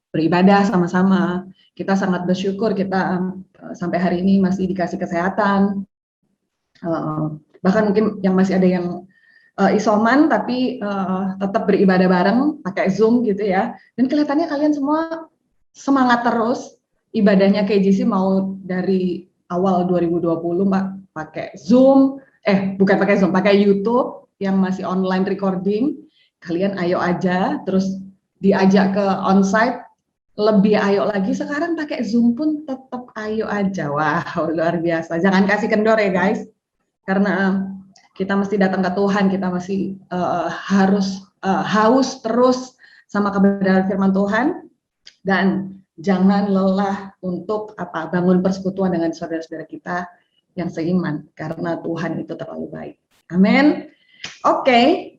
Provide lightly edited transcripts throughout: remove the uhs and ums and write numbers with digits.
beribadah sama-sama. Kita sangat bersyukur kita sampai hari ini masih dikasih kesehatan. Bahkan mungkin yang masih ada yang isoman tapi tetap beribadah bareng pakai Zoom gitu ya. Dan kelihatannya kalian semua semangat terus. Ibadahnya KJC mau dari awal 2020 Mbak pakai Zoom, bukan pakai Zoom, pakai YouTube yang masih online recording. Kalian ayo aja, terus diajak ke onsite lebih ayo lagi. Sekarang pakai Zoom pun tetap ayo aja. Wow, luar biasa. Jangan kasih kendor ya guys, karena kita mesti datang ke Tuhan, kita masih harus haus terus sama kebenaran firman Tuhan, dan jangan lelah untuk bangun persekutuan dengan saudara-saudara kita yang seiman, karena Tuhan itu terlalu baik. Amin. Oke.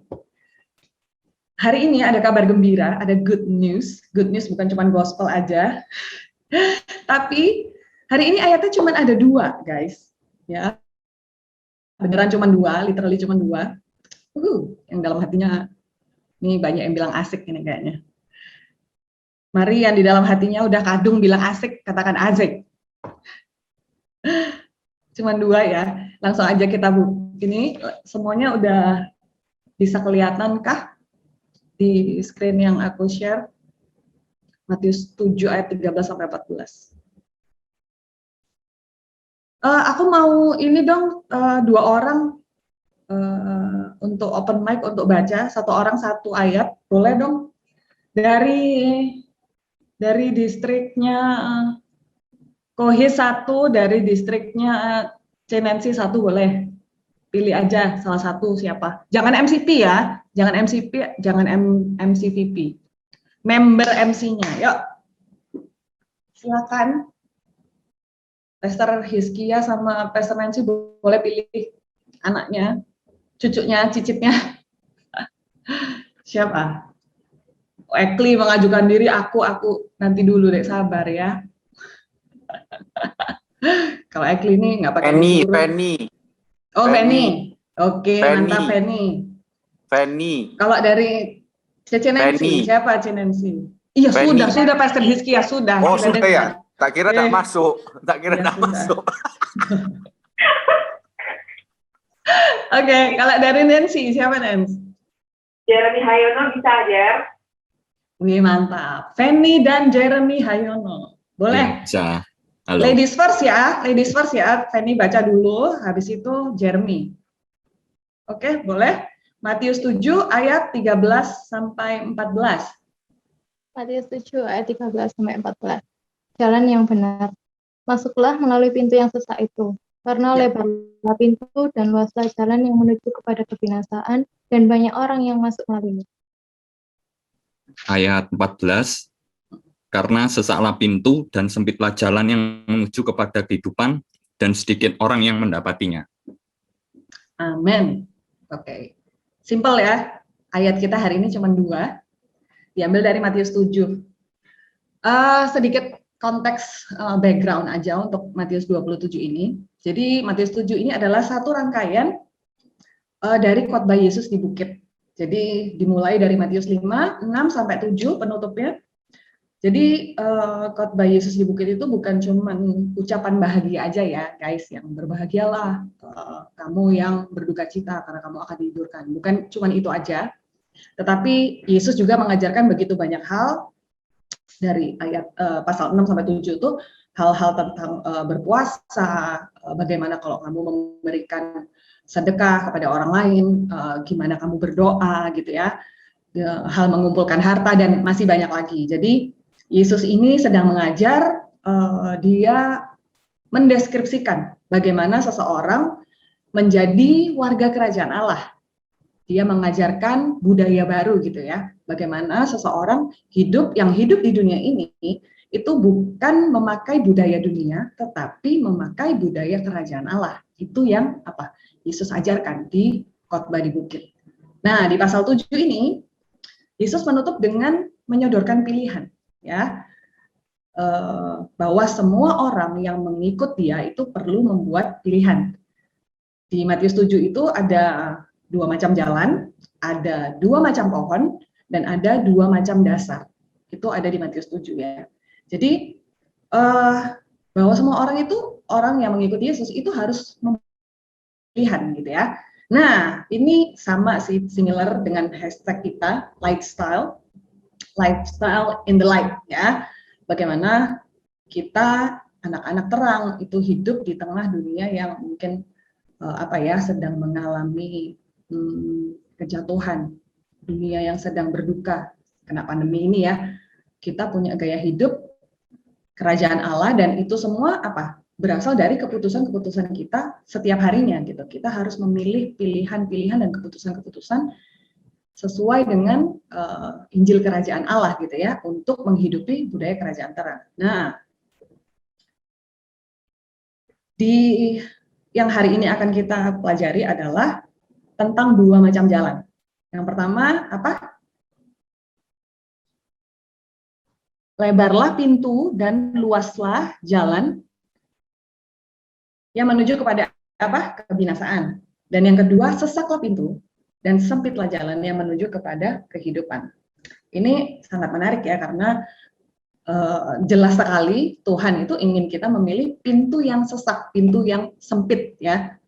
Hari ini ada kabar gembira, ada good news. Good news bukan cuma gospel aja. Tapi hari ini ayatnya cuma ada 2, guys. Ya. Beneran cuma 2, literally cuma 2. Yang dalam hatinya, ini banyak yang bilang asik ini kayaknya. Mari yang di dalam hatinya udah kadung bilang asik, katakan asik. Cuma 2 ya. Langsung aja kita ini semuanya udah bisa kelihatan kah di screen yang aku share? Matius 7 ayat 13 sampai 14. Aku mau ini dong 2 orang untuk open mic untuk baca, 1 orang 1 ayat, boleh dong? Dari distriknya Kohis 1, dari distriknya Cenensi 1 boleh. Pilih aja salah satu siapa. Jangan MCP ya, jangan MCP, jangan MCVP. Member MC-nya, yuk. Silakan. Pastor Hizkia sama Pastor Nancy boleh pilih anaknya, cucunya, cicitnya. Siapa? Ekli mengajukan diri, aku nanti dulu deh, sabar ya. Kalau Ekli ini nggak pakai Penny. Oh, Penny. Oke, mantap Penny. Kalau dari Cece Nancy, siapa Cece Nancy? Iya, Penny. sudah Pastor Hizkia sudah. Oh, sudah ya. Tak kira tak masuk. Tak kira tak masuk. Oke, kalau dari Nancy, siapa Nancy? Jeremy Hayono bisa, Jer. Wih, mantap. Penny dan Jeremy Hayono. Boleh? Bisa. Halo. Ladies first ya. Penny baca dulu, habis itu Jeremy. Oke, boleh? Matius 7 ayat 13 sampai 14. Matius 7 ayat 13 sampai 14. Jalan yang benar. Masuklah melalui pintu yang sesak itu. Karena lebarlah pintu dan luaslah jalan yang menuju kepada kebinasaan, dan banyak orang yang masuk melalui. Ayat 14. Karena sesaklah pintu dan sempitlah jalan yang menuju kepada kehidupan, dan sedikit orang yang mendapatinya. Amin. Oke. Simple ya. Ayat kita hari ini cuma 2. Diambil dari Matius 7. Sedikit konteks background aja untuk Matius 27 ini. Jadi Matius 7 ini adalah satu rangkaian dari khotbah Yesus di bukit. Jadi dimulai dari Matius 5, 6 sampai 7 penutupnya. Jadi khotbah Yesus di bukit itu bukan cuma ucapan bahagia aja ya guys, yang berbahagialah kamu yang berduka cita karena kamu akan dihidurkan. Bukan cuma itu aja, tetapi Yesus juga mengajarkan begitu banyak hal dari ayat pasal 6 sampai 7 itu, hal-hal tentang berpuasa, bagaimana kalau kamu memberikan sedekah kepada orang lain, gimana kamu berdoa gitu ya, hal mengumpulkan harta dan masih banyak lagi. Jadi Yesus ini sedang mengajar, dia mendeskripsikan bagaimana seseorang menjadi warga kerajaan Allah. Dia mengajarkan budaya baru gitu ya, bagaimana seseorang hidup di dunia ini itu bukan memakai budaya dunia, tetapi memakai budaya kerajaan Allah. Itu yang Yesus ajarkan di khotbah di bukit. Nah, di pasal 7 ini Yesus menutup dengan menyodorkan pilihan, ya, bahwa semua orang yang mengikut dia itu perlu membuat pilihan. Di Matius 7 itu ada 2 macam jalan, ada 2 macam pohon, dan ada 2 macam dasar. Itu ada di Matius 7 ya. Jadi bahwa semua orang itu, orang yang mengikuti Yesus itu harus pilihan gitu ya. Nah, ini sama sih, similar dengan hashtag kita, lifestyle in the light ya. Bagaimana kita anak-anak terang itu hidup di tengah dunia yang mungkin sedang mengalami kejatuhan, dunia yang sedang berduka kena pandemi ini ya. Kita punya gaya hidup kerajaan Allah dan itu semua berasal dari keputusan-keputusan kita setiap harinya gitu. Kita harus memilih pilihan-pilihan dan keputusan-keputusan sesuai dengan Injil Kerajaan Allah gitu ya, untuk menghidupi budaya kerajaan terang. Nah, di yang hari ini akan kita pelajari adalah tentang 2 macam jalan. Yang pertama lebarlah pintu dan luaslah jalan yang menuju kepada kebinasaan. Dan yang kedua, sesaklah pintu dan sempitlah jalan yang menuju kepada kehidupan. Ini sangat menarik ya, karena jelas sekali Tuhan itu ingin kita memilih pintu yang sesak, pintu yang sempit ya.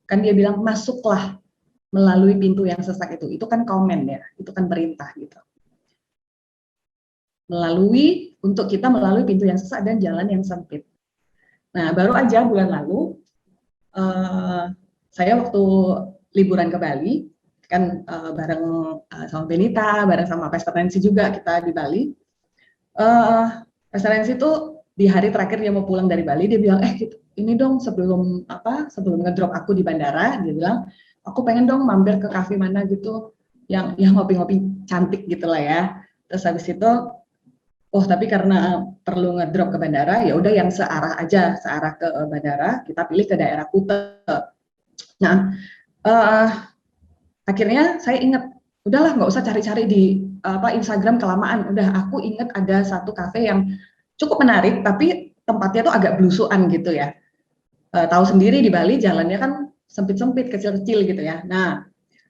Kan dia bilang masuklah melalui pintu yang sesak itu kan komen ya, itu kan perintah gitu. Untuk kita melalui pintu yang sesak dan jalan yang sempit. Nah, baru aja bulan lalu saya waktu liburan ke Bali kan bareng sama Benita, bareng sama Pastor Nancy juga kita di Bali. Pastor Nancy itu di hari terakhir dia mau pulang dari Bali, dia bilang ini dong sebelum ngedrop aku di bandara, dia bilang aku pengen dong mampir ke kafe mana gitu yang ngopi-ngopi cantik gitulah ya. Terus habis itu tapi karena perlu ngedrop ke bandara, ya udah yang searah ke bandara, kita pilih ke daerah Kuta. Nah, akhirnya saya ingat, udahlah nggak usah cari-cari di Instagram kelamaan. Udah, aku ingat ada satu kafe yang cukup menarik, tapi tempatnya tuh agak belusuan gitu ya. Tahu sendiri di Bali jalannya kan sempit-sempit, kecil-kecil gitu ya. Nah,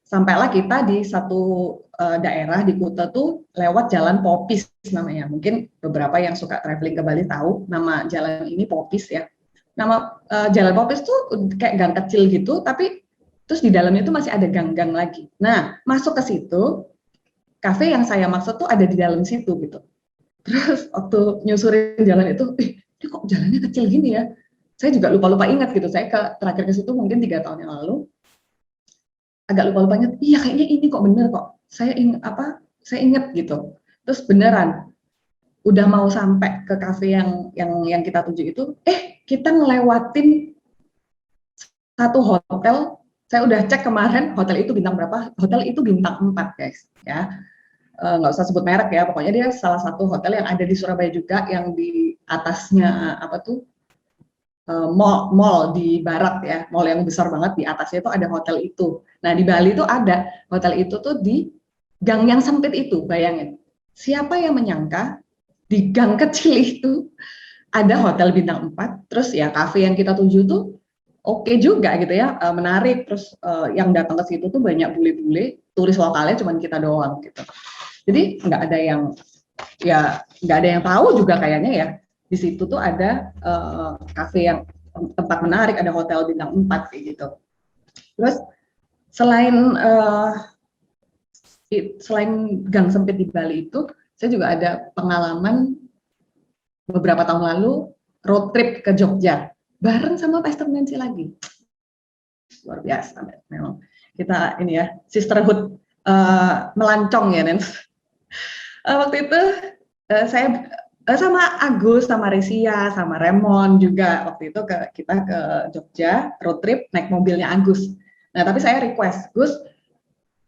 sampailah kita di satu daerah di Kuta tuh lewat jalan Popis namanya. Mungkin beberapa yang suka traveling ke Bali tahu nama jalan ini Popis ya. Nama jalan Popis tuh kayak gang kecil gitu, tapi terus di dalamnya tuh masih ada gang-gang lagi. Nah, masuk ke situ, kafe yang saya maksud tuh ada di dalam situ gitu. Terus waktu nyusurin jalan itu, ini kok jalannya kecil gini ya? Saya juga lupa-lupa ingat gitu. Saya terakhir ke situ mungkin 3 tahun yang lalu. Agak lupa-lupa ingat, iya kayaknya ini kok bener kok. Saya ingat gitu. Terus beneran udah mau sampai ke kafe yang kita tuju itu, kita ngelewatin satu hotel. Saya udah cek kemarin hotel itu bintang berapa? Hotel itu bintang 4 guys ya. Nggak usah sebut merek ya, pokoknya dia salah satu hotel yang ada di Surabaya juga, yang di atasnya mall di barat ya, mall yang besar banget, di atasnya itu ada hotel itu. Nah, di Bali itu ada hotel itu tuh di gang yang sempit itu, bayangin. Siapa yang menyangka di gang kecil itu ada hotel bintang 4, terus ya kafe yang kita tuju tuh oke juga gitu ya, menarik, terus yang datang ke situ tuh banyak bule-bule, turis lokalnya cuman kita doang gitu. Jadi nggak ada yang tahu juga kayaknya ya. Di situ tuh ada kafe yang tempat menarik, ada hotel bintang 4 kayak gitu. Terus selain gang sempit di Bali itu, saya juga ada pengalaman beberapa tahun lalu road trip ke Jogja bareng sama Pastor Nancy lagi. Luar biasa memang. Kita ini ya, sisterhood melancong ya, Nancy. Waktu itu saya sama Agus, sama Resia, sama Remon juga waktu itu kita ke Jogja road trip naik mobilnya Agus. Nah, tapi saya request, Gus,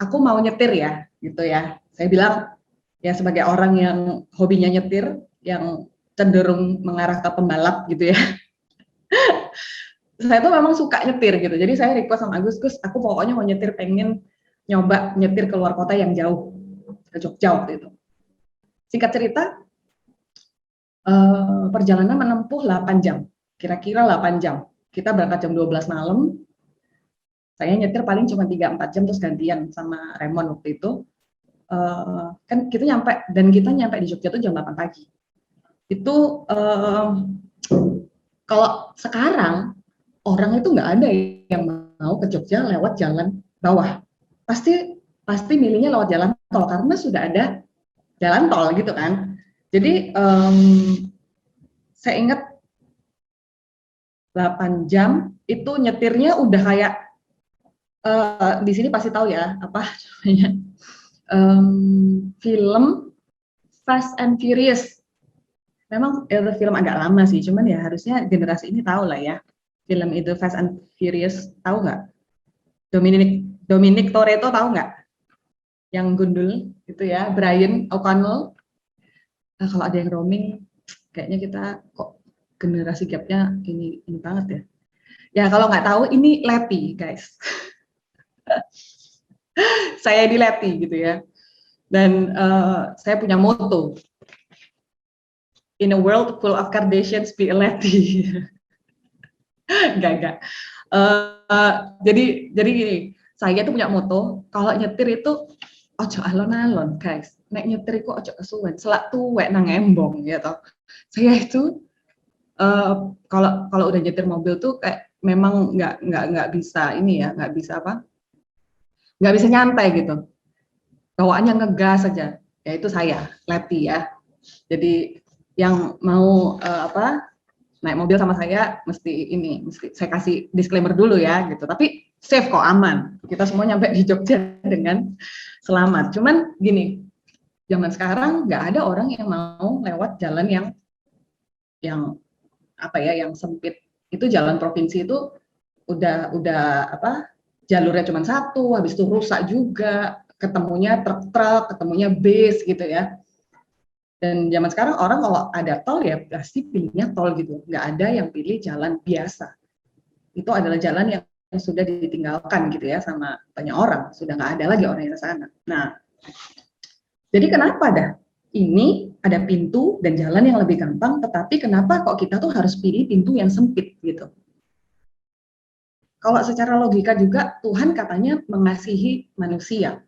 aku mau nyetir ya, gitu ya. Saya bilang ya sebagai orang yang hobinya nyetir, yang cenderung mengarah ke pembalap gitu ya. Saya tuh memang suka nyetir gitu. Jadi saya request sama Agus, Gus, aku pokoknya mau nyetir, pengen nyoba nyetir ke luar kota yang jauh, ke Jogja waktu itu. Singkat cerita, perjalanan menempuh 8 jam, kira-kira 8 jam. Kita berangkat jam 12 malam, saya nyetir paling cuma 3-4 jam, terus gantian sama Raymond waktu itu. kan kita nyampe di Jogja tuh jam 8 pagi. Itu kalau sekarang orang itu nggak ada yang mau ke Jogja lewat jalan bawah. Pasti milihnya lewat jalan tol karena sudah ada jalan tol gitu kan. Jadi saya ingat 8 jam itu nyetirnya udah kayak di sini pasti tahu ya apa namanya film Fast and Furious. Memang itu film agak lama sih, cuman ya harusnya generasi ini tahu lah ya. Film itu Fast and Furious, tahu nggak? Dominic Toretto tahu nggak? Yang gundul itu ya, Brian O'Connell. Nah, kalau ada yang roaming, kayaknya kita kok generasi gapnya ini banget ya. Ya kalau nggak tahu, ini Letty guys. Saya di Letty gitu ya. Dan saya punya moto. In a world full of Kardashians, be a Letty. Enggak. Jadi gini, saya tuh punya moto, kalau nyetir itu ojo alon-alon, guys. Nek nyetir iku ojo kesuwen, selak tuwek nang embong gitu. Saya itu kalau udah nyetir mobil tuh kayak memang nggak bisa ini ya, nggak bisa nyantai gitu. Bawaannya ngegas saja. Ya itu saya, Letty ya. Jadi yang mau naik mobil sama saya mesti saya kasih disclaimer dulu ya gitu. Tapi safe kok, aman. Kita semua nyampe di Jogja dengan selamat. Cuman gini, zaman sekarang nggak ada orang yang mau lewat jalan yang sempit. Itu jalan provinsi itu udah jalurnya cuma satu, habis itu rusak juga, ketemunya truk-truk, ketemunya bis gitu ya. Dan zaman sekarang orang kalau ada tol ya pasti pilihnya tol gitu, nggak ada yang pilih jalan biasa. Itu adalah jalan yang sudah ditinggalkan gitu ya sama banyak orang, sudah nggak ada lagi orang yang ke sana. Nah, jadi kenapa ini ada pintu dan jalan yang lebih gampang, tetapi kenapa kok kita tuh harus pilih pintu yang sempit gitu? Kalau secara logika juga Tuhan katanya mengasihi manusia.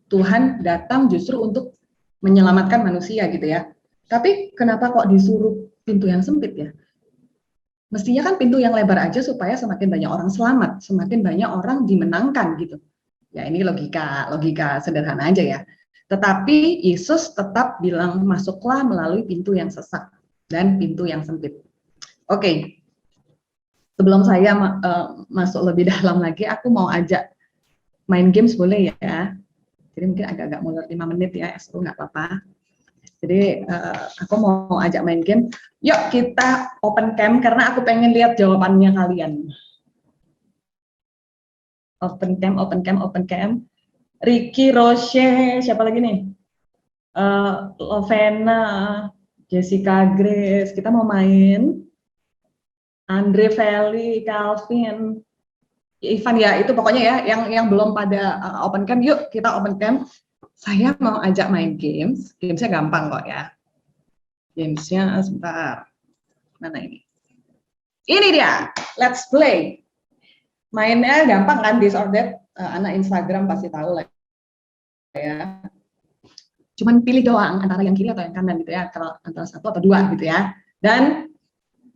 Tuhan datang justru untuk menyelamatkan manusia gitu ya. Tapi kenapa kok disuruh pintu yang sempit ya? Mestinya kan pintu yang lebar aja supaya semakin banyak orang selamat, semakin banyak orang dimenangkan gitu. Ya ini logika sederhana aja ya. Tetapi Yesus tetap bilang masuklah melalui pintu yang sesak dan pintu yang sempit. Oke. Sebelum saya masuk lebih dalam lagi, aku mau ajak main games boleh ya? Jadi mungkin agak-agak molor 5 menit ya, SU nggak apa-apa. Jadi aku mau ajak main game. Yuk kita open cam karena aku pengen lihat jawabannya kalian. Open cam. Ricky, Roche, siapa lagi nih? Lovena, Jessica Grace. Kita mau main. Andre Feli, Calvin. Ivan ya, itu pokoknya ya yang belum pada open cam, yuk kita open cam. Saya mau ajak main games. Gamesnya gampang kok ya. Gamesnya sebentar. Mana ini? Ini dia. Let's play. Mainnya gampang kan, disordered. Anak Instagram pasti tahu lah ya. Cuman pilih doang antara yang kiri atau yang kanan gitu ya. Kalau antara satu atau dua gitu ya. Dan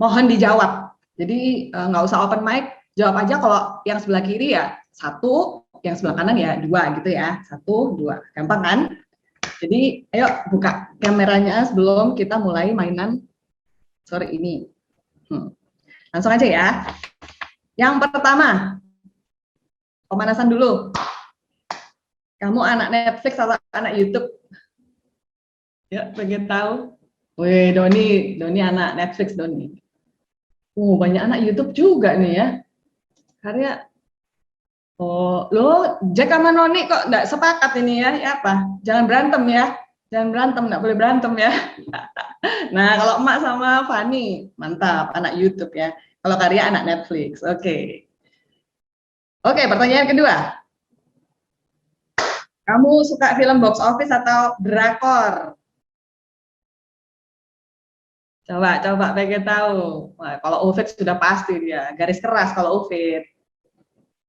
mohon dijawab. Jadi nggak usah open mic. Jawab aja kalau yang sebelah kiri ya 1, yang sebelah kanan ya 2 gitu ya. 1, 2. Gampang kan? Jadi ayo buka kameranya sebelum kita mulai mainan sore ini. Langsung aja ya. Yang pertama, pemanasan dulu. Kamu anak Netflix atau anak YouTube? Ya, pengen tahu. Wih, Doni anak Netflix Doni. Banyak anak YouTube juga nih ya. Karya, lo Jack sama Noni kok nggak sepakat ini ya? Ya apa? Jangan berantem ya, nggak boleh berantem ya. Nah kalau emak sama Fani, mantap, anak YouTube ya. Kalau Karya anak Netflix, oke. Oke, pertanyaan kedua. Kamu suka film box office atau drakor? Coba pengen tahu. Nah, kalau Ufit sudah pasti dia, garis keras kalau Ufit.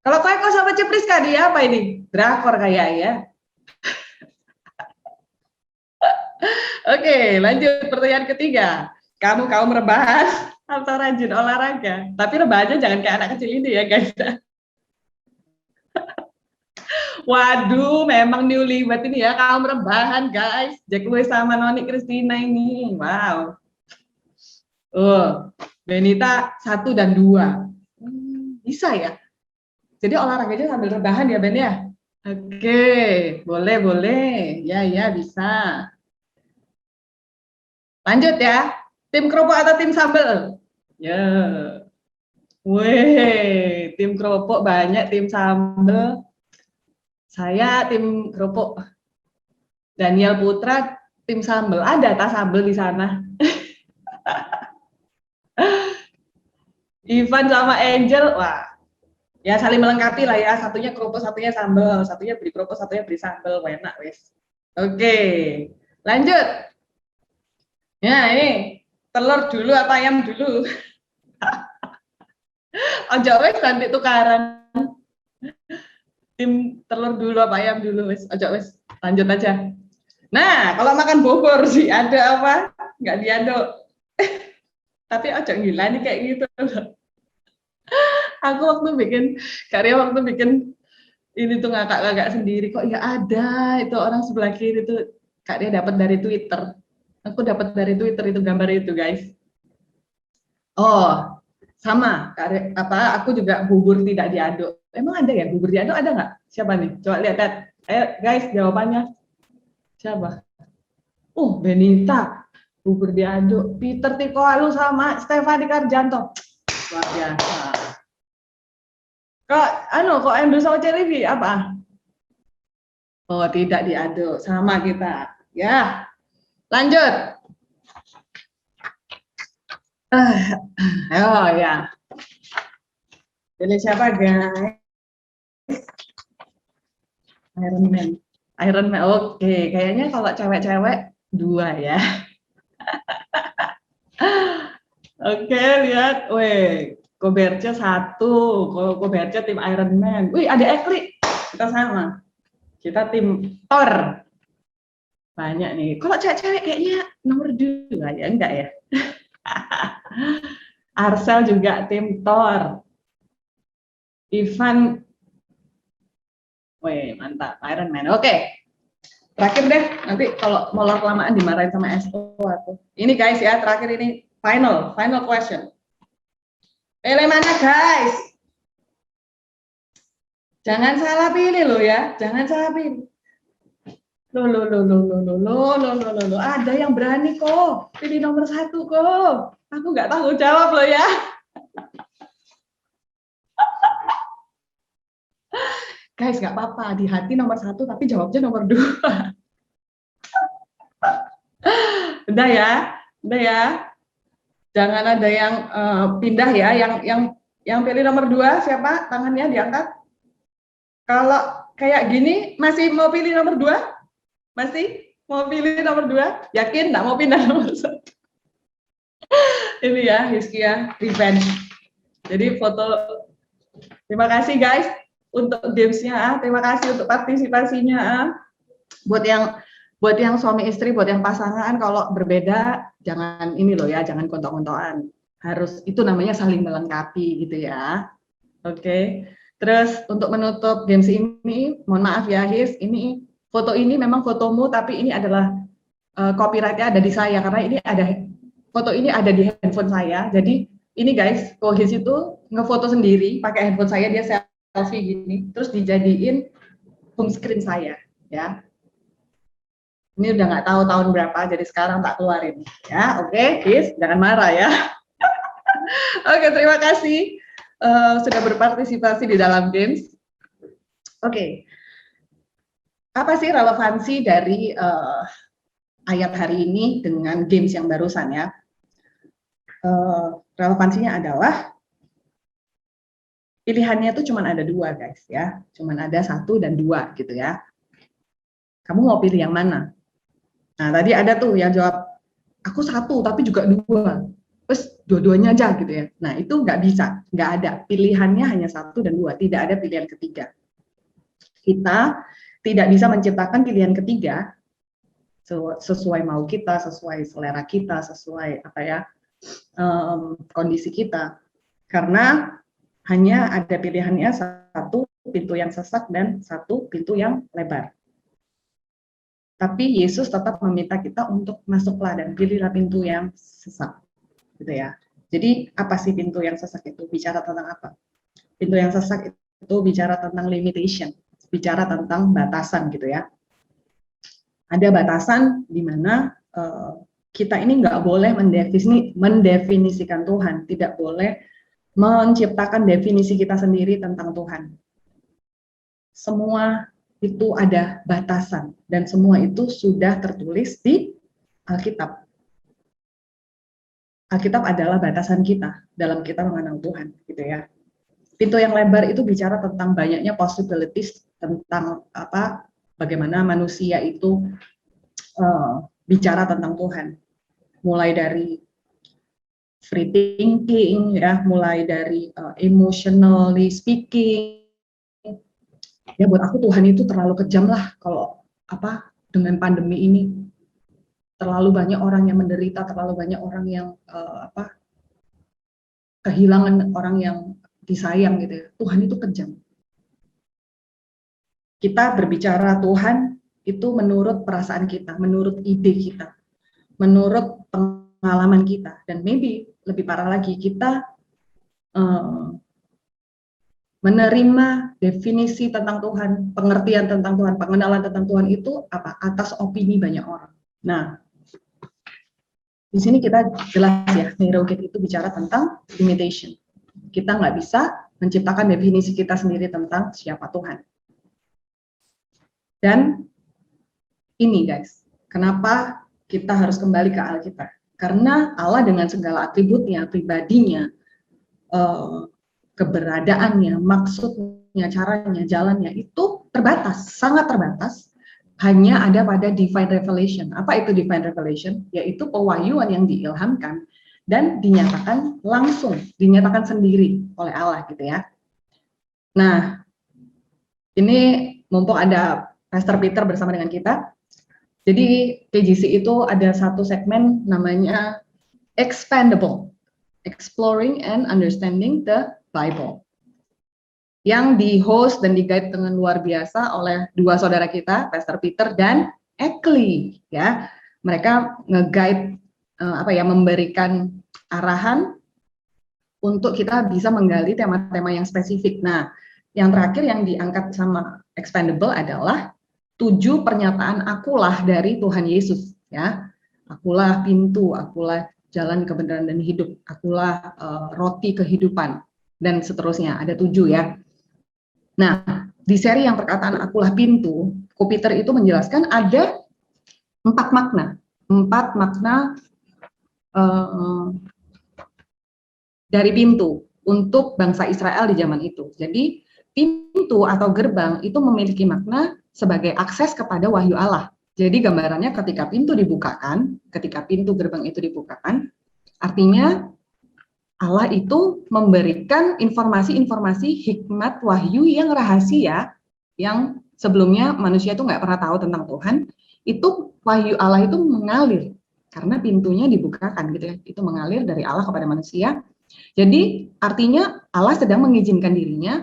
Kalau Koeko sama Cipriska dia apa ini? Drakor kayak ya. Oke, lanjut pertanyaan ketiga. Kamu kaum rebahan atau rajin olahraga? Tapi rebahannya jangan kayak anak kecil ini ya guys. Waduh, memang newlywed ini ya kaum rebahan guys. Jack Louis sama Noni Christina ini. Wow. Oh, Benita 1 dan 2. Bisa ya? Jadi olahraganya sambil rebahan ya Ben ya? Oke, boleh. Ya, bisa. Lanjut ya. Tim keropok atau tim sambal? Ya. Weh, tim keropok banyak, tim sambal. Saya tim keropok. Daniel Putra tim sambal. Ada tas sambal di sana. Ivan sama Angel, wah. Ya saling melengkapi lah ya. Satunya keropok, satunya sambal. Satunya beli keropok, satunya beli sambal. Enak wes. Oke. Lanjut. Ya, ini telur dulu apa ayam dulu? Ojo wes nanti tukaran. Tim telur dulu apa ayam dulu wes. Ojo wes. Lanjut aja. Nah, kalau makan bubur sih ada apa? Nggak diaduk. Tapi ojo gila nih kayak gitu. Aku waktu bikin ini tuh ngakak-ngakak sendiri, kok ya ada itu orang sebelah kiri tuh Kak dia dapat dari Twitter. Aku dapat dari Twitter itu gambar itu, guys. Oh, sama. Aku juga bubur tidak diaduk. Emang ada ya bubur diaduk, ada nggak? Siapa nih? Coba lihat. Ayo guys, jawabannya. Siapa? Benita. Bubur diaduk. Peter Tikoalu sama Stefani Karjanto. Luar biasa. Kok Andrew sama Cerivi apa? Oh, tidak diaduk. Sama kita. Ya. Lanjut. Oh ya. Pilih siapa guys? Iron Man. Oke, kayaknya kalau cewek-cewek 2 ya. Oke, lihat. Weh, Koberce 1. Koberce tim Iron Man. Wih, ada Ekli. Kita sama. Kita tim Thor. Banyak nih. Kalau cewek-cewek kayaknya nomor 2 ya, enggak ya? Arcel juga tim Thor. Ivan, weh mantap, Iron Man. Oke, terakhir deh. Nanti kalau mau kelamaan dimarahin sama SO aku. Ini guys ya, terakhir ini final question. Pilih mana guys? Jangan salah pilih loh ya, jangan salah pilih. Loh. Ada yang berani kok, pilih nomor 1 kok. Aku nggak tahu jawab loh ya. Guys, nggak apa-apa, di hati nomor 1 tapi jawabnya nomor 2. Udah ya. Jangan ada yang pindah ya. Yang pilih nomor 2 siapa? Tangannya diangkat. Kalau kayak gini masih mau pilih nomor 2? Masih mau pilih nomor 2? Yakin nggak mau pindah nomor 1? Ini ya, Hizkia revenge. Jadi foto. Terima kasih guys untuk gamesnya, terima kasih untuk partisipasinya. Buat yang suami istri, buat yang pasangan, kalau berbeda jangan ini loh ya, jangan kontok-kontokan. Harus, itu namanya saling melengkapi gitu ya. Oke. Terus untuk menutup games ini, mohon maaf ya His, ini foto ini memang fotomu, tapi ini adalah copyrightnya ada di saya karena ini foto ini ada di handphone saya. Jadi ini guys, His itu ngefoto sendiri pakai handphone saya, dia selfie gini, terus dijadiin home screen saya, ya. Ini udah nggak tahu tahun berapa, jadi sekarang tak keluarin, ya. Oke, His, jangan marah ya. Oke, terima kasih sudah berpartisipasi di dalam games. Oke, apa sih relevansi dari ayat hari ini dengan games yang barusan ya? Relevansinya adalah pilihannya itu cuma ada 2 guys ya, cuma ada 1 dan 2 gitu ya. Kamu mau pilih yang mana? Nah tadi ada tuh yang jawab aku 1 tapi juga 2, terus dua-duanya aja gitu ya. Nah itu nggak bisa, nggak ada, pilihannya hanya 1 dan 2, tidak ada pilihan ketiga. Kita tidak bisa menciptakan pilihan ketiga sesuai mau kita, sesuai selera kita, sesuai kondisi kita. Karena hanya ada pilihannya satu pintu yang sesak dan satu pintu yang lebar. Tapi Yesus tetap meminta kita untuk masuklah dan pilihlah pintu yang sesak, gitu ya. Jadi apa sih pintu yang sesak itu? Bicara tentang apa? Pintu yang sesak itu bicara tentang limitation, bicara tentang batasan, gitu ya. Ada batasan di mana kita ini nggak boleh mendefinisikan Tuhan, tidak boleh menciptakan definisi kita sendiri tentang Tuhan. Semua itu ada batasan dan semua itu sudah tertulis di Alkitab. Alkitab adalah batasan kita dalam kita mengenal Tuhan, gitu ya. Pintu yang lebar itu bicara tentang banyaknya possibilities tentang bagaimana manusia itu bicara tentang Tuhan. Mulai dari free thinking, ya, mulai dari emotionally speaking. Ya buat aku Tuhan itu terlalu kejam lah kalau dengan pandemi ini. Terlalu banyak orang yang menderita, terlalu banyak orang yang kehilangan orang yang disayang, gitu ya. Tuhan itu kejam. Kita berbicara Tuhan itu menurut perasaan kita, menurut ide kita, menurut pengalaman kita, dan maybe lebih parah lagi kita menerima definisi tentang Tuhan, pengertian tentang Tuhan, pengenalan tentang Tuhan itu atas opini banyak orang. Nah, di sini kita jelas ya, narrow gate itu bicara tentang limitation. Kita nggak bisa menciptakan definisi kita sendiri tentang siapa Tuhan. Dan ini guys, kenapa kita harus kembali ke Alkitab? Karena Allah dengan segala atributnya, pribadinya, keberadaannya, maksudnya, caranya, jalannya itu terbatas, sangat terbatas. Hanya ada pada divine revelation. Apa itu divine revelation? Yaitu pewahyuan yang diilhamkan dan dinyatakan langsung, dinyatakan sendiri oleh Allah, gitu ya. Nah, ini mumpung ada Pastor Peter bersama dengan kita. Jadi PGC itu ada satu segmen namanya Expandable, Exploring and Understanding the Bible, yang di-host dan di-guide dengan luar biasa oleh dua saudara kita, Pastor Peter dan Ekli, ya. Mereka nge-guide memberikan arahan untuk kita bisa menggali tema-tema yang spesifik. Nah, yang terakhir yang diangkat sama Expandable adalah 7 pernyataan akulah dari Tuhan Yesus, ya. Akulah pintu, akulah jalan kebenaran dan hidup, akulah roti kehidupan, dan seterusnya. Ada 7 ya. Nah, di seri yang perkataan akulah pintu, Peter itu menjelaskan ada 4 makna. 4 makna dari pintu untuk bangsa Israel di zaman itu. Jadi, pintu atau gerbang itu memiliki makna sebagai akses kepada wahyu Allah. Jadi gambarannya ketika pintu dibukakan, ketika pintu gerbang itu dibukakan, artinya Allah itu memberikan informasi-informasi hikmat wahyu yang rahasia, yang sebelumnya manusia itu nggak pernah tahu tentang Tuhan. Itu wahyu Allah itu mengalir karena pintunya dibukakan, gitu ya. Itu mengalir dari Allah kepada manusia. Jadi artinya Allah sedang mengizinkan dirinya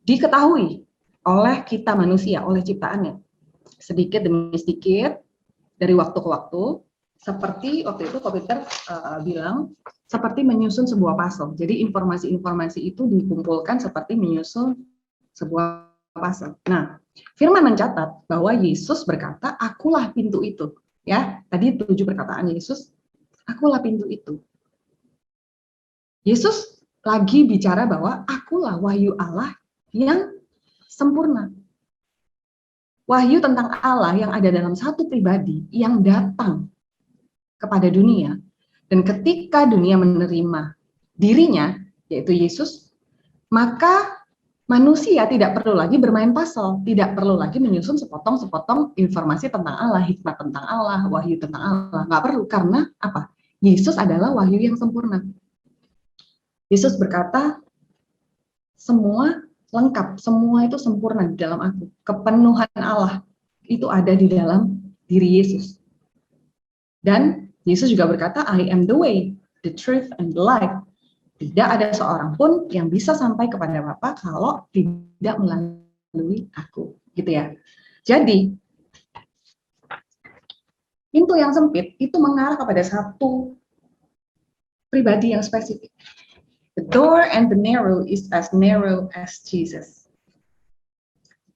diketahui oleh kita manusia, oleh ciptaannya, sedikit demi sedikit, dari waktu ke waktu, seperti waktu itu Peter bilang, seperti menyusun sebuah puzzle. Jadi informasi-informasi itu dikumpulkan seperti menyusun sebuah puzzle. Nah, Firman mencatat bahwa Yesus berkata, akulah pintu itu. Ya, tadi 7 perkataan Yesus, akulah pintu itu. Yesus lagi bicara bahwa akulah wahyu Allah yang sempurna. Wahyu tentang Allah yang ada dalam satu pribadi yang datang kepada dunia, dan ketika dunia menerima dirinya, yaitu Yesus, maka manusia tidak perlu lagi bermain puzzle, tidak perlu lagi menyusun sepotong-sepotong informasi tentang Allah, hikmat tentang Allah, wahyu tentang Allah. Nggak perlu, karena apa? Yesus adalah wahyu yang sempurna. Yesus berkata, semua lengkap, semua itu sempurna di dalam aku. Kepenuhan Allah itu ada di dalam diri Yesus. Dan Yesus juga berkata, I am the way, the truth, and the life. Tidak ada seorang pun yang bisa sampai kepada Bapa kalau tidak melalui aku, gitu ya. Jadi, pintu yang sempit itu mengarah kepada satu pribadi yang spesifik. The door and the narrow is as narrow as Jesus.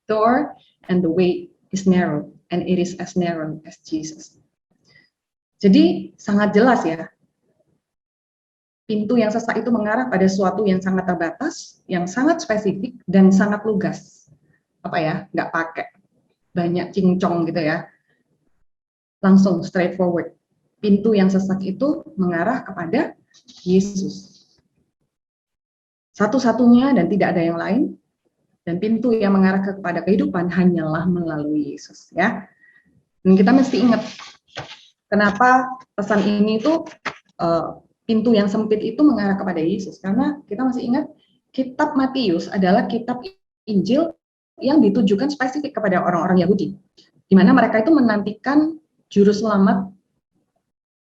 Door and the way is narrow, and it is as narrow as Jesus. Jadi sangat jelas ya, pintu yang sesak itu mengarah pada sesuatu yang sangat terbatas, yang sangat spesifik dan sangat lugas. Apa ya? Nggak pakai banyak cincong gitu ya. Langsung straightforward. Pintu yang sesak itu mengarah kepada Yesus. Satu-satunya dan tidak ada yang lain. Dan pintu yang mengarah kepada kehidupan hanyalah melalui Yesus, ya. Dan kita mesti ingat kenapa pesan ini tuh pintu yang sempit itu mengarah kepada Yesus, karena kita masih ingat kitab Matius adalah kitab Injil yang ditujukan spesifik kepada orang-orang Yahudi, di mana mereka itu menantikan juru selamat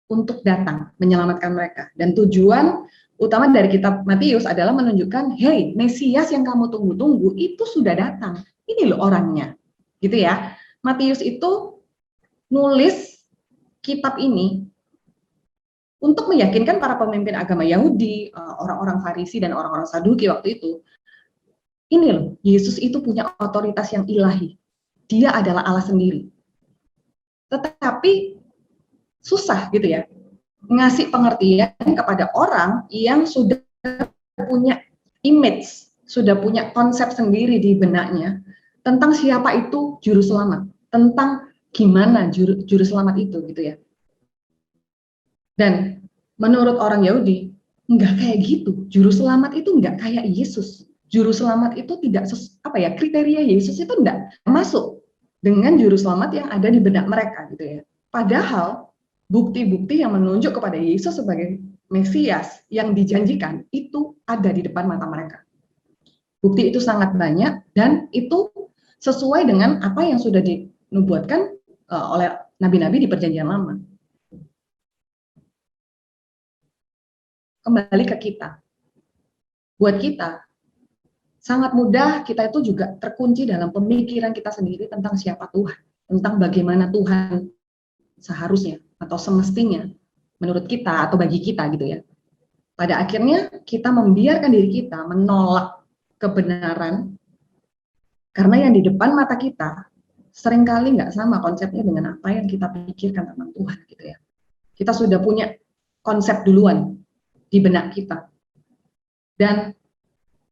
untuk datang menyelamatkan mereka. Dan tujuan utama dari kitab Matius adalah menunjukkan, hey, Mesias yang kamu tunggu-tunggu itu sudah datang. Ini loh orangnya. Gitu ya. Matius itu nulis kitab ini untuk meyakinkan para pemimpin agama Yahudi, orang-orang Farisi dan orang-orang Saduki waktu itu. Ini loh, Yesus itu punya otoritas yang ilahi. Dia adalah Allah sendiri. Tetapi susah gitu ya, ngasih pengertian kepada orang yang sudah punya image, sudah punya konsep sendiri di benaknya tentang siapa itu juru selamat, tentang gimana juru selamat itu gitu ya. Dan menurut orang Yahudi, enggak kayak gitu. Juru selamat itu enggak kayak Yesus. Juru selamat itu tidak kriteria Yesus itu enggak masuk dengan juru selamat yang ada di benak mereka gitu ya. Padahal bukti-bukti yang menunjuk kepada Yesus sebagai Mesias yang dijanjikan itu ada di depan mata mereka. Bukti itu sangat banyak dan itu sesuai dengan apa yang sudah dinubuatkan oleh nabi-nabi di Perjanjian Lama. Kembali ke kita. Buat kita, sangat mudah kita itu juga terkunci dalam pemikiran kita sendiri tentang siapa Tuhan, tentang bagaimana Tuhan seharusnya atau semestinya menurut kita atau bagi kita gitu ya. Pada akhirnya kita membiarkan diri kita menolak kebenaran karena yang di depan mata kita seringkali nggak sama konsepnya dengan apa yang kita pikirkan tentang Tuhan gitu ya. Kita sudah punya konsep duluan di benak kita. Dan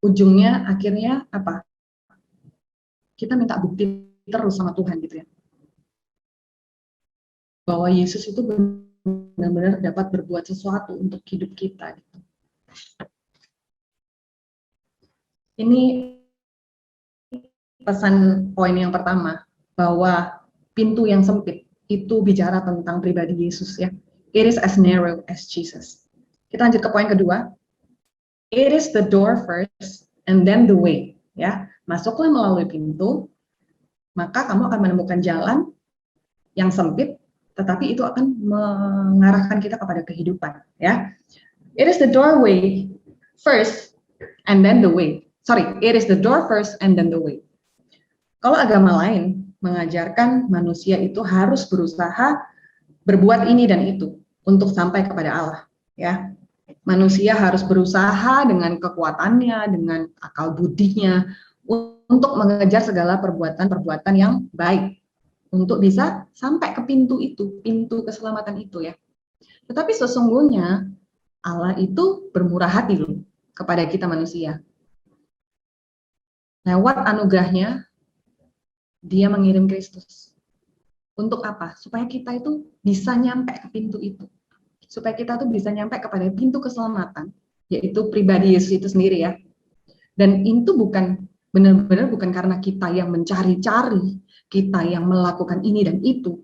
ujungnya akhirnya apa? Kita minta bukti terus sama Tuhan gitu ya. Bahwa Yesus itu benar-benar dapat berbuat sesuatu untuk hidup kita. Gitu. Ini pesan poin yang pertama, bahwa pintu yang sempit itu bicara tentang pribadi Yesus ya. It is as narrow as Jesus. Kita lanjut ke poin kedua. It is the door first and then the way. Ya, masuklah melalui pintu, maka kamu akan menemukan jalan yang sempit, tetapi itu akan mengarahkan kita kepada kehidupan. Ya, it is the doorway first and then the way. Sorry, it is the door first and then the way. Kalau agama lain mengajarkan manusia itu harus berusaha berbuat ini dan itu untuk sampai kepada Allah. Ya. Manusia harus berusaha dengan kekuatannya, dengan akal budinya, untuk mengejar segala perbuatan-perbuatan yang baik, untuk bisa sampai ke pintu itu, pintu keselamatan itu ya. Tetapi sesungguhnya Allah itu bermurah hati loh kepada kita manusia. Lewat anugerahnya, Dia mengirim Kristus. Untuk apa? Supaya kita itu bisa nyampe ke pintu itu. Supaya kita tuh bisa nyampe kepada pintu keselamatan, yaitu pribadi Yesus itu sendiri ya. Dan itu bukan benar-benar bukan karena kita yang mencari-cari, kita yang melakukan ini dan itu.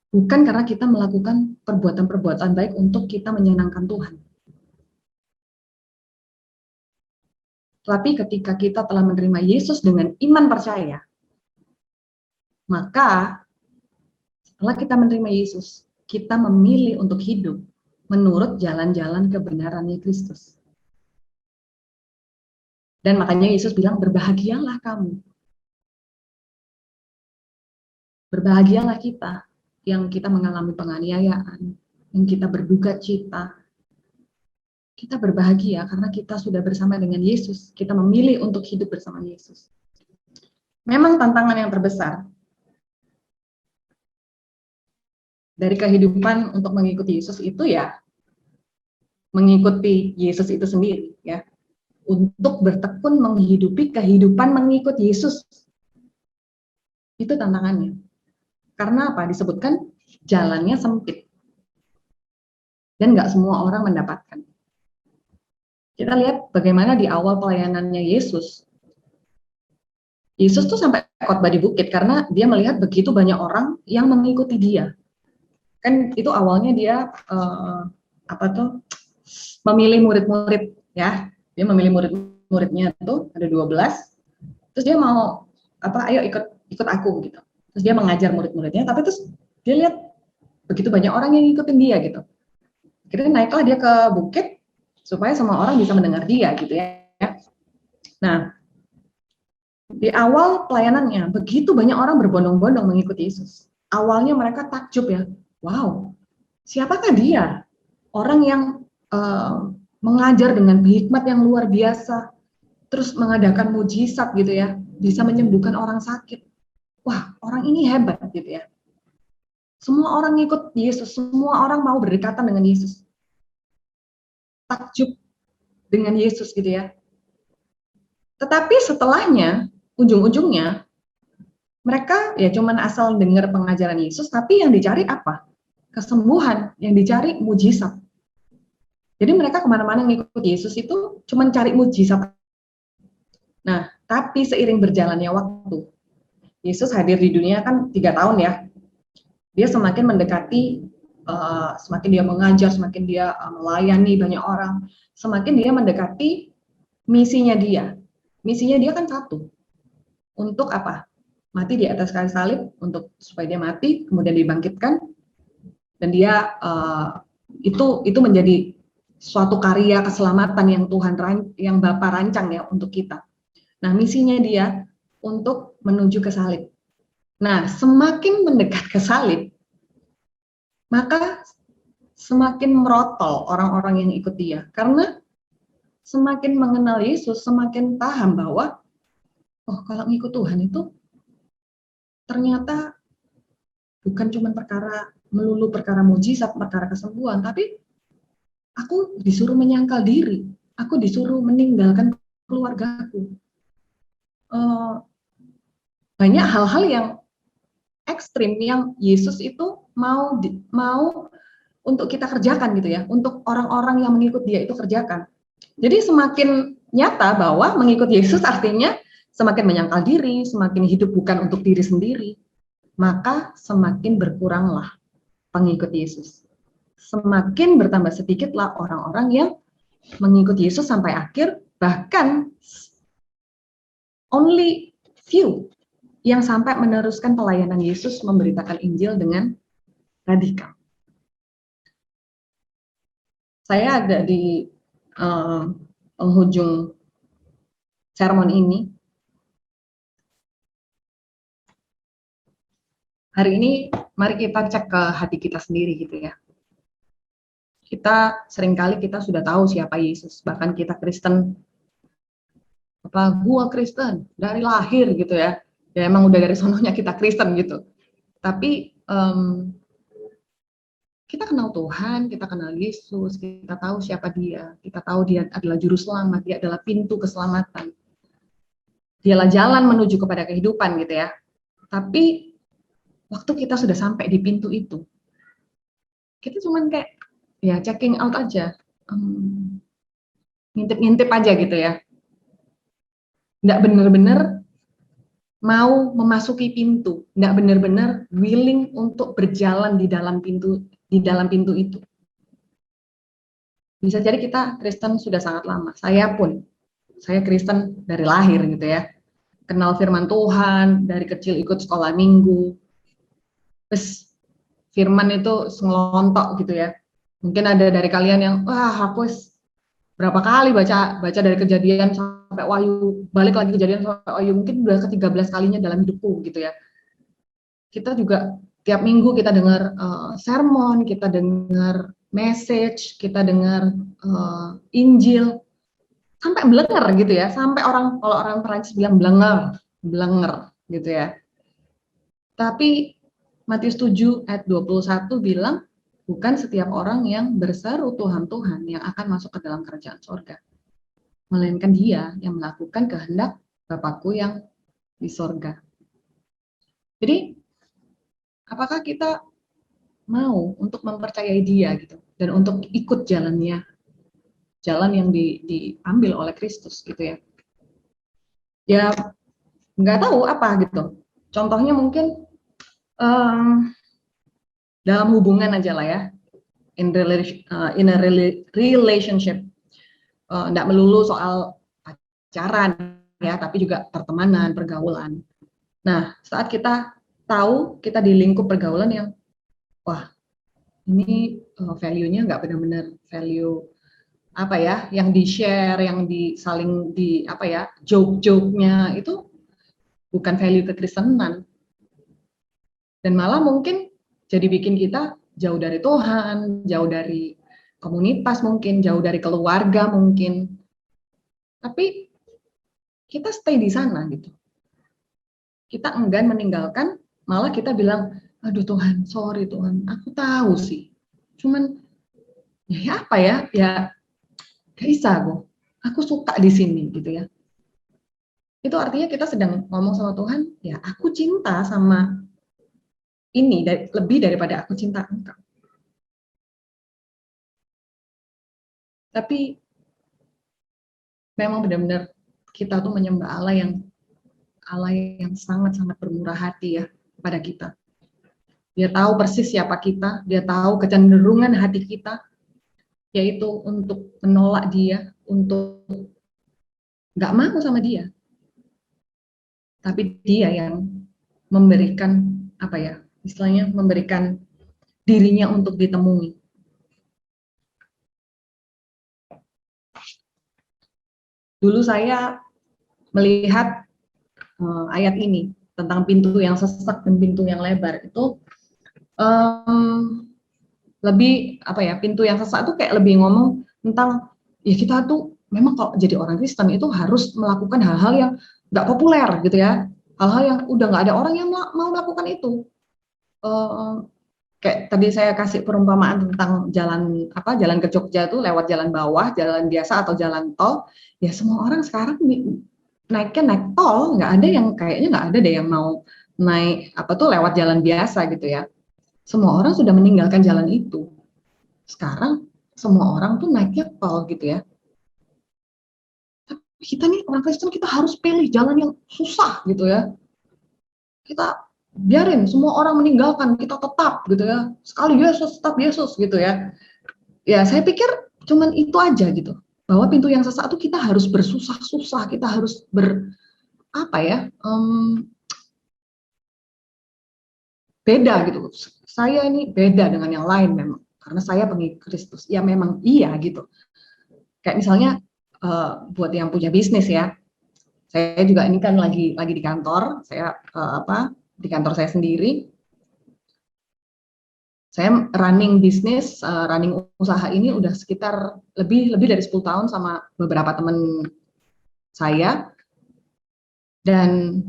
Bukan karena kita melakukan perbuatan-perbuatan baik untuk kita menyenangkan Tuhan. Tapi ketika kita telah menerima Yesus dengan iman percaya, maka Setelah kita menerima Yesus, kita memilih untuk hidup menurut jalan-jalan kebenarannya Kristus. Dan makanya Yesus bilang, berbahagialah kamu. Berbahagialah kita yang kita mengalami penganiayaan, yang kita berduka cita. Kita berbahagia karena kita sudah bersama dengan Yesus. Kita memilih untuk hidup bersama Yesus. Memang tantangan yang terbesar dari kehidupan untuk mengikuti Yesus itu ya mengikuti Yesus itu sendiri, ya, untuk bertekun menghidupi kehidupan mengikut Yesus. Itu tantangannya. Karena apa? Disebutkan jalannya sempit dan nggak semua orang mendapatkan. Kita lihat bagaimana di awal pelayanannya Yesus. Yesus tuh sampai khotbah di bukit karena dia melihat begitu banyak orang yang mengikuti dia. Kan itu awalnya dia memilih murid-murid, ya. Dia memilih murid-muridnya tuh ada 12. Terus dia mau ayo ikut aku gitu. Terus dia mengajar murid-muridnya, tapi terus dia lihat begitu banyak orang yang ngikutin dia gitu. Akhirnya naiklah dia ke bukit supaya semua orang bisa mendengar dia gitu ya. Nah, di awal pelayanannya begitu banyak orang berbondong-bondong mengikuti Yesus. Awalnya mereka takjub ya. Wow, siapakah dia? Orang yang mengajar dengan hikmat yang luar biasa, terus mengadakan mujizat gitu ya, bisa menyembuhkan orang sakit. Wah, orang ini hebat gitu ya. Semua orang ngikut Yesus, semua orang mau berdekatan dengan Yesus. Takjub dengan Yesus gitu ya. Tetapi setelahnya, ujung-ujungnya, mereka ya cuman asal dengar pengajaran Yesus, tapi yang dicari apa? Kesembuhan, yang dicari mujizat. Jadi mereka kemana-mana ngikut Yesus itu cuman cari mujizat. Nah, tapi seiring berjalannya waktu, Yesus hadir di dunia kan 3 tahun ya. Dia semakin mendekati, semakin dia mengajar, semakin dia melayani banyak orang, semakin dia mendekati misinya dia. Misinya dia kan satu, untuk apa? Mati di atas kayu salib, untuk supaya dia mati, kemudian dibangkitkan, dan dia itu menjadi suatu karya keselamatan yang yang Bapa rancang ya untuk kita. Nah, misinya dia untuk menuju ke salib. Nah, semakin mendekat ke salib, maka semakin merotol orang-orang yang ikut dia. Karena semakin mengenal Yesus, semakin paham bahwa, oh kalau ngikut Tuhan itu ternyata bukan cuma melulu perkara mujizat, perkara kesembuhan, tapi aku disuruh menyangkal diri, aku disuruh meninggalkan keluargaku. Banyak hal-hal yang ekstrim yang Yesus itu mau untuk kita kerjakan gitu ya, untuk orang-orang yang mengikut dia itu kerjakan. Jadi semakin nyata bahwa mengikut Yesus artinya semakin menyangkal diri, semakin hidup bukan untuk diri sendiri, maka semakin berkuranglah pengikut Yesus. Semakin bertambah sedikitlah orang-orang yang mengikut Yesus sampai akhir, bahkan only few yang sampai meneruskan pelayanan Yesus memberitakan Injil dengan radikal. Saya ada di penghujung sermon ini. Hari ini mari kita cek ke hati kita sendiri gitu ya. Kita seringkali kita sudah tahu siapa Yesus, bahkan kita Kristen, gua Kristen dari lahir gitu ya. Ya emang udah dari sononya kita Kristen gitu. Tapi kita kenal Tuhan, kita kenal Yesus, kita tahu siapa dia, kita tahu dia adalah juru selamat, dia adalah pintu keselamatan. Dialah jalan menuju kepada kehidupan gitu ya. Tapi waktu kita sudah sampai di pintu itu, kita cuman kayak ya checking out aja, ngintip-ngintip aja gitu ya. Nggak benar-benar mau memasuki pintu, nggak benar-benar willing untuk berjalan di dalam pintu itu. Bisa jadi kita Kristen sudah sangat lama. Saya Kristen dari lahir gitu ya. Kenal firman Tuhan, dari kecil ikut sekolah minggu. Terus firman itu ngelontok gitu ya. Mungkin ada dari kalian yang wah aku berapa kali baca dari Kejadian sampai Wahyu, balik lagi Kejadian sampai Wahyu, mungkin udah ke-13 kalinya dalam hidupku gitu ya. Kita juga tiap minggu kita dengar sermon, kita dengar message, kita dengar Injil, sampai blenger gitu ya, sampai kalau orang Perancis bilang blenger gitu ya. Tapi Matius 7 ayat 21 bilang, bukan setiap orang yang berseru Tuhan, Tuhan yang akan masuk ke dalam kerajaan surga, melainkan dia yang melakukan kehendak Bapakku yang di surga. Jadi, apakah kita mau untuk mempercayai dia gitu, dan untuk ikut jalannya, jalan yang diambil oleh Kristus gitu ya? Ya, nggak tahu apa gitu. Contohnya mungkin dalam hubungan aja lah ya, in a relationship, nggak melulu soal pacaran ya, tapi juga pertemanan, pergaulan. Nah, saat kita tahu kita di lingkup pergaulan yang wah ini value-nya nggak benar-benar value apa ya, yang di-share, yang saling apa ya, joke-joke-nya itu bukan value kekristenan, dan malah mungkin jadi bikin kita jauh dari Tuhan, jauh dari komunitas mungkin, jauh dari keluarga mungkin. Tapi kita stay di sana gitu. Kita enggan meninggalkan, malah kita bilang, aduh Tuhan, sorry Tuhan, aku tahu sih. Cuman ya apa ya, ya gak bisa aku suka di sini gitu ya. Itu artinya kita sedang ngomong sama Tuhan, ya aku cinta sama ini lebih daripada aku cinta engkau. Tapi memang benar-benar kita tuh menyembah Allah yang sangat-sangat bermurah hati ya kepada kita. Dia tahu persis siapa kita, dia tahu kecenderungan hati kita, yaitu untuk menolak dia, untuk nggak mau sama dia. Tapi dia yang memberikan apa ya, istilahnya memberikan dirinya untuk ditemui. Dulu saya melihat ayat ini tentang pintu yang sesak dan pintu yang lebar itu lebih apa ya, pintu yang sesak itu kayak lebih ngomong tentang ya kita tuh memang kalau jadi orang Kristen itu harus melakukan hal-hal yang nggak populer gitu ya, hal-hal yang udah nggak ada orang yang mau melakukan itu. Kayak tadi saya kasih perumpamaan tentang jalan ke Jogja itu lewat jalan bawah, jalan biasa atau jalan tol, ya semua orang sekarang naik tol, kayaknya nggak ada deh yang mau naik lewat jalan biasa gitu ya. Semua orang sudah meninggalkan jalan itu. Sekarang semua orang tuh naiknya tol gitu ya. Tapi kita nih orang Kristen, kita harus pilih jalan yang susah gitu ya. Kita biarin semua orang meninggalkan, kita tetap gitu ya, sekali Yesus tetap Yesus gitu ya. Ya saya pikir cuman itu aja gitu, bahwa pintu yang sesak itu kita harus bersusah-susah, kita harus beda gitu. Saya ini beda dengan yang lain memang, karena saya pengikut Kristus. Ya memang iya gitu. Kayak misalnya buat yang punya bisnis ya, saya juga ini kan lagi di kantor, saya di kantor saya sendiri, saya running bisnis, running usaha ini udah sekitar lebih dari 10 tahun sama beberapa teman saya, dan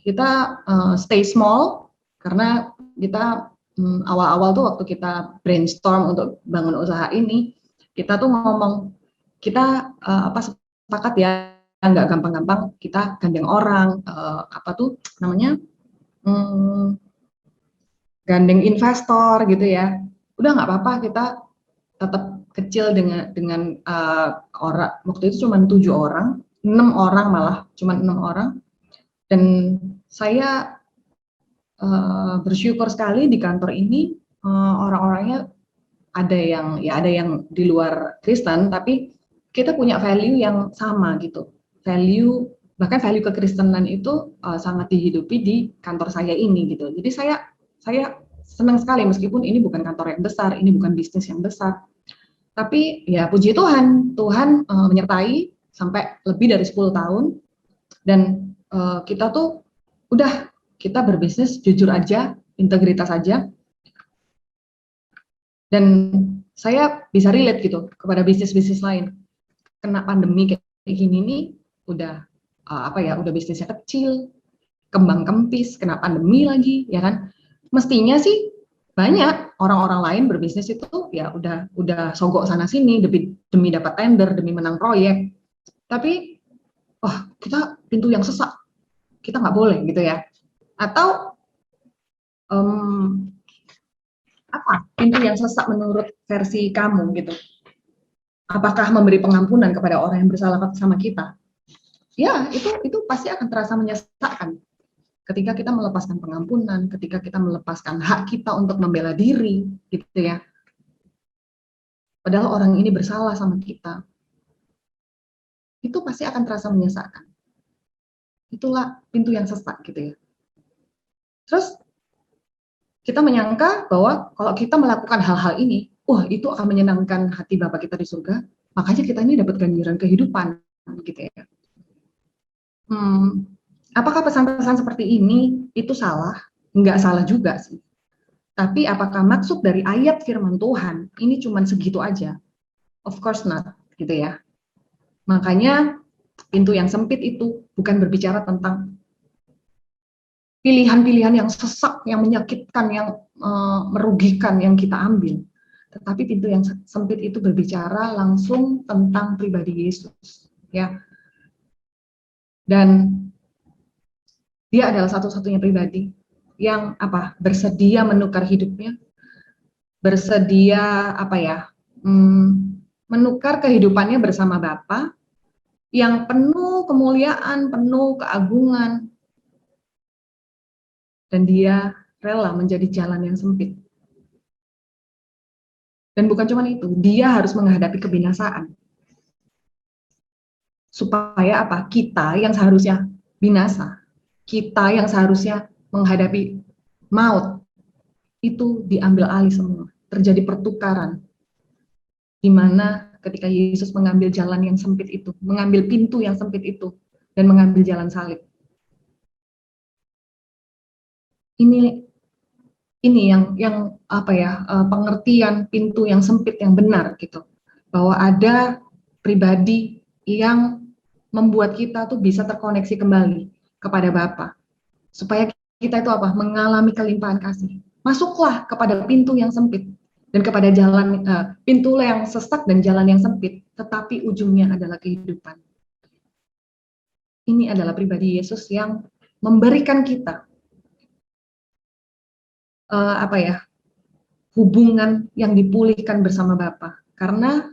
kita stay small karena kita awal-awal tuh waktu kita brainstorm untuk bangun usaha ini, kita tuh ngomong kita sepakat ya nggak gampang-gampang kita gandeng orang, gandeng investor gitu ya. Udah nggak apa-apa, kita tetap kecil dengan orang. Waktu itu cuma 7 orang, 6 orang malah, cuma 6 orang. Dan saya bersyukur sekali di kantor ini orang-orangnya ada yang di luar Kristen, tapi kita punya value yang sama gitu. Bahkan value kekristenan itu sangat dihidupi di kantor saya ini gitu. Jadi saya senang sekali meskipun ini bukan kantor yang besar, ini bukan bisnis yang besar. Tapi ya puji Tuhan, Tuhan menyertai sampai lebih dari 10 tahun dan kita tuh udah kita berbisnis jujur aja, integritas aja. Dan saya bisa relate gitu kepada bisnis-bisnis lain. Kena pandemi kayak gini nih udah udah bisnisnya kecil, kembang kempis, kena pandemi lagi, ya kan? Mestinya sih banyak orang-orang lain berbisnis itu ya udah sogok sana sini demi dapat tender, demi menang proyek. Tapi kita pintu yang sesak, kita nggak boleh gitu ya. Atau apa pintu yang sesak menurut versi kamu gitu? Apakah memberi pengampunan kepada orang yang bersalah sama kita? Ya, itu pasti akan terasa menyesakkan. Ketika kita melepaskan pengampunan, ketika kita melepaskan hak kita untuk membela diri, gitu ya. Padahal orang ini bersalah sama kita. Itu pasti akan terasa menyesakkan. Itulah pintu yang sesak gitu ya. Terus kita menyangka bahwa kalau kita melakukan hal-hal ini, itu akan menyenangkan hati Bapa kita di surga, makanya kita ini dapat ganjaran kehidupan, gitu ya. Apakah pesan-pesan seperti ini itu salah? Enggak salah juga sih. Tapi apakah maksud dari ayat firman Tuhan ini cuma segitu aja? Of course not, gitu ya. Makanya pintu yang sempit itu bukan berbicara tentang pilihan-pilihan yang sesak, yang menyakitkan, yang merugikan yang kita ambil. Tetapi pintu yang sempit itu berbicara langsung tentang pribadi Yesus, ya. Dan dia adalah satu-satunya pribadi yang bersedia menukar hidupnya, bersedia menukar kehidupannya bersama Bapa yang penuh kemuliaan, penuh keagungan, dan dia rela menjadi jalan yang sempit. Dan bukan cuma itu, dia harus menghadapi kebinasaan. Supaya kita yang seharusnya binasa, kita yang seharusnya menghadapi maut, itu diambil alih semua. Terjadi pertukaran. Di mana ketika Yesus mengambil jalan yang sempit itu, mengambil pintu yang sempit itu, dan mengambil jalan salib. Ini yang pengertian pintu yang sempit yang benar gitu. Bahwa ada pribadi yang membuat kita tuh bisa terkoneksi kembali kepada Bapa. Supaya kita itu mengalami kelimpahan kasih. Masuklah kepada pintu yang sempit dan kepada jalan pintu yang sesak dan jalan yang sempit, tetapi ujungnya adalah kehidupan. Ini adalah pribadi Yesus yang memberikan kita hubungan yang dipulihkan bersama Bapa. Karena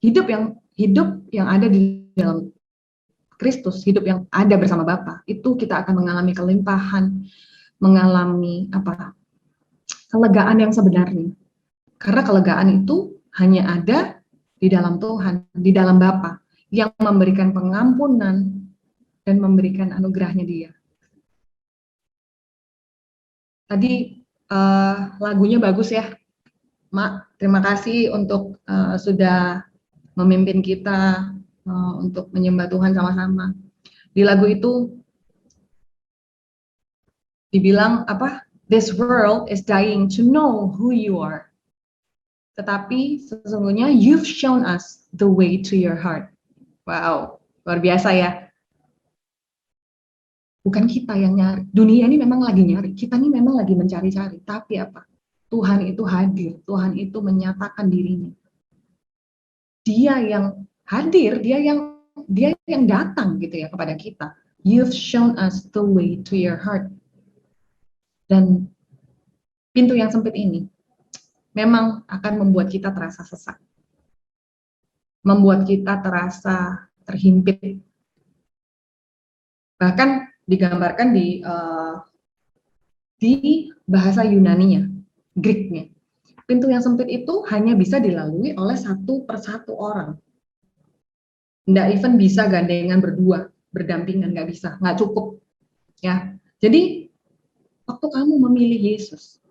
hidup yang ada di dalam Kristus, hidup yang ada bersama Bapa, itu kita akan mengalami kelimpahan, mengalami kelegaan yang sebenarnya. Karena kelegaan itu hanya ada di dalam Tuhan, di dalam Bapa, yang memberikan pengampunan dan memberikan anugerahnya Dia. Tadi lagunya bagus ya, Mak. Terima kasih untuk sudah memimpin kita untuk menyembah Tuhan sama-sama. Di lagu itu dibilang This world is dying to know who you are. Tetapi sesungguhnya you've shown us the way to your heart. Wow, luar biasa ya. Bukan kita yang nyari. Dunia ini memang lagi nyari. Kita ini memang lagi mencari-cari. Tapi Tuhan itu hadir. Tuhan itu menyatakan dirinya. Dia yang hadir, dia yang datang gitu ya kepada kita. You've shown us the way to your heart. Dan pintu yang sempit ini memang akan membuat kita terasa sesak. Membuat kita terasa terhimpit. Bahkan digambarkan di bahasa Yunaninya, Greeknya. Pintu yang sempit itu hanya bisa dilalui oleh satu persatu orang. Nggak even bisa gandengan berdua, berdampingan, nggak bisa, nggak cukup. Ya, jadi waktu kamu memilih Yesus,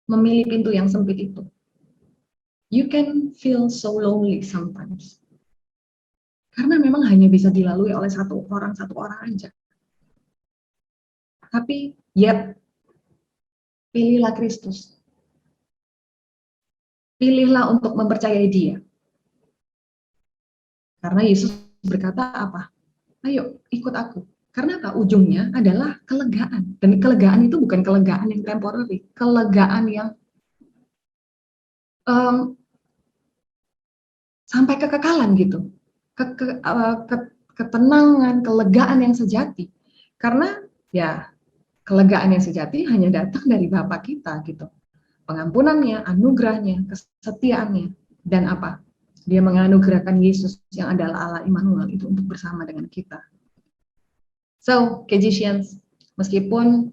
memilih pintu yang sempit itu. You can feel so lonely sometimes. Karena memang hanya bisa dilalui oleh satu orang aja. Tapi, yet, pilihlah Kristus. Pilihlah untuk mempercayai Dia. Karena Yesus berkata apa? Ayo, ikut aku. Karena apa? Ujungnya adalah kelegaan. Dan kelegaan itu bukan kelegaan yang temporary. Kelegaan yang sampai kekekalan gitu. Ketenangan, kelegaan yang sejati. Karena ya kelegaan yang sejati hanya datang dari Bapa kita gitu. Pengampunannya, anugerahnya, kesetiaannya, dan apa? Dia menganugerahkan Yesus yang adalah Allah Immanuel itu untuk bersama dengan kita. So, Kejicians, meskipun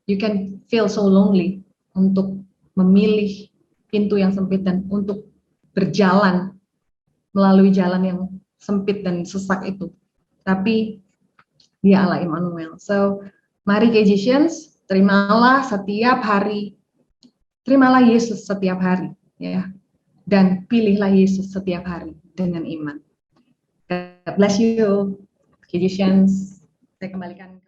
you can feel so lonely untuk memilih pintu yang sempit dan untuk berjalan melalui jalan yang sempit dan sesak itu, tapi Dia Allah Immanuel. So, mari Kejicians, terimalah setiap hari, terimalah Yesus setiap hari, ya. Dan pilihlah Yesus setiap hari dengan iman. God bless you, Kejicians. Saya kembalikan.